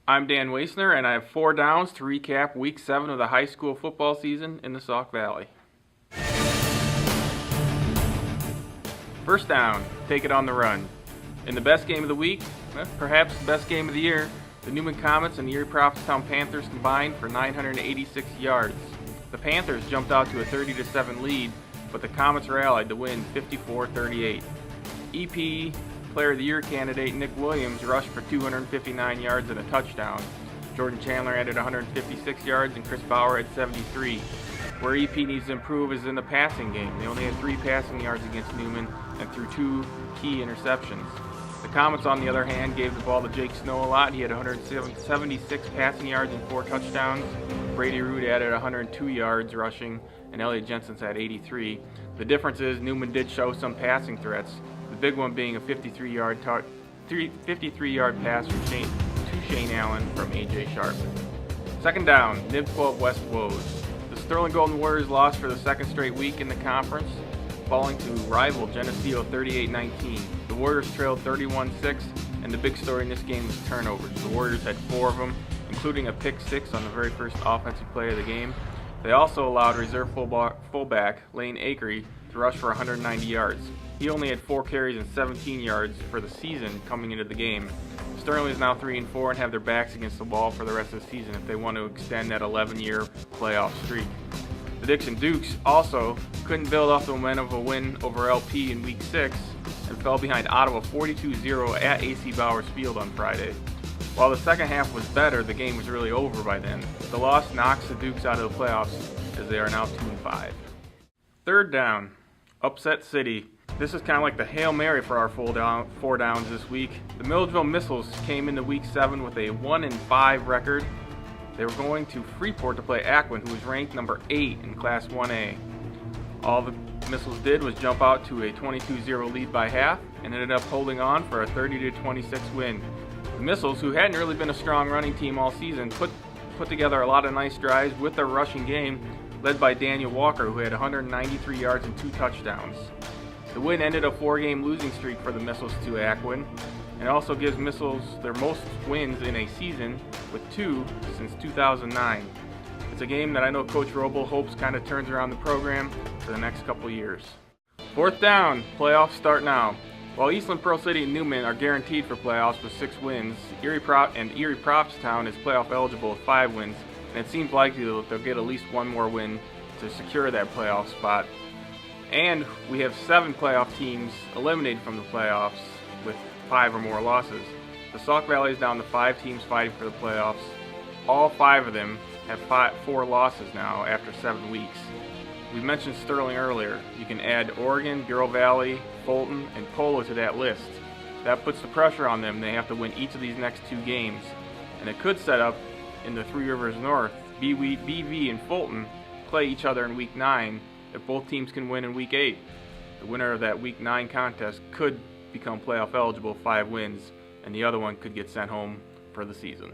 I'm Dan Waisner, and I have 4 downs to recap Week 7 of the high school football season in the Sauk Valley. First down, take it on the run. In the best game of the week, perhaps the best game of the year, the Newman Comets and the Erie Prophetstown Panthers combined for 986 yards. The Panthers jumped out to a 30-7 lead, but the Comets rallied to win 54-38. EP Player of the Year candidate Nick Williams rushed for 259 yards and a touchdown. Jordan Chandler added 156 yards and Chris Bauer had 73. Where EP needs to improve is in the passing game. They only had 3 passing yards against Newman and threw 2 key interceptions. The Comets, on the other hand, gave the ball to Jake Snow a lot. He had 176 passing yards and 4 touchdowns. Brady Root added 102 yards rushing, and Elliot Jensen's had 83. The difference is Newman did show some passing threats, the big one being a 53-yard pass from Shane Allen from A.J. Sharp. Second down, Nibquote West Woes. The Sterling Golden Warriors lost for the second straight week in the conference, falling to rival Geneseo 38-19. The Warriors trailed 31-6, and the big story in this game was turnovers. The Warriors had 4 of them, including a pick 6 on the very first offensive play of the game. They also allowed reserve fullback Lane Akery to rush for 190 yards. He only had 4 carries and 17 yards for the season coming into the game. Sterling is now 3-4 and have their backs against the wall for the rest of the season if they want to extend that 11-year playoff streak. The Dixon Dukes also couldn't build off the momentum of a win over LP in Week 6 and fell behind Ottawa 42-0 at AC Bowers Field on Friday. While the second half was better, the game was really over by then. The loss knocks the Dukes out of the playoffs as they are now 2-5. Third down, Upset City. This is kind of like the Hail Mary for our 4 downs this week. The Milledgeville Missiles came into Week 7 with a 1-5 record. They were going to Freeport to play Ackman, who was ranked number 8 in Class 1A. All the Missiles did was jump out to a 22-0 lead by half and ended up holding on for a 30-26 win. The Missiles, who hadn't really been a strong running team all season, put together a lot of nice drives with their rushing game, led by Daniel Walker, who had 193 yards and 2 touchdowns. The win ended a 4-game losing streak for the Missiles to Ackman, and it also gives Missiles their most wins in a season, with 2 since 2009. It's a game that I know Coach Roble hopes kind of turns around the program for the next couple years. Fourth down, playoffs start now. While Eastland Pearl City and Newman are guaranteed for playoffs with 6 wins, Erie Prophetstown is playoff eligible with 5 wins, and it seems likely that they'll get at least 1 more win to secure that playoff spot. And we have 7 playoff teams eliminated from the playoffs with 5 or more losses. The Sauk Valley is down to 5 teams fighting for the playoffs. All 5 of them have 4 losses now after 7 weeks. We mentioned Sterling earlier. You can add Oregon, Bureau Valley, Fulton, and Polo to that list. That puts the pressure on them. They have to win each of these next 2 games. And it could set up in the Three Rivers North. BV and Fulton play each other in Week 9 if both teams can win in Week 8. The winner of that Week 9 contest could become playoff eligible with 5 wins, and the other one could get sent home for the season.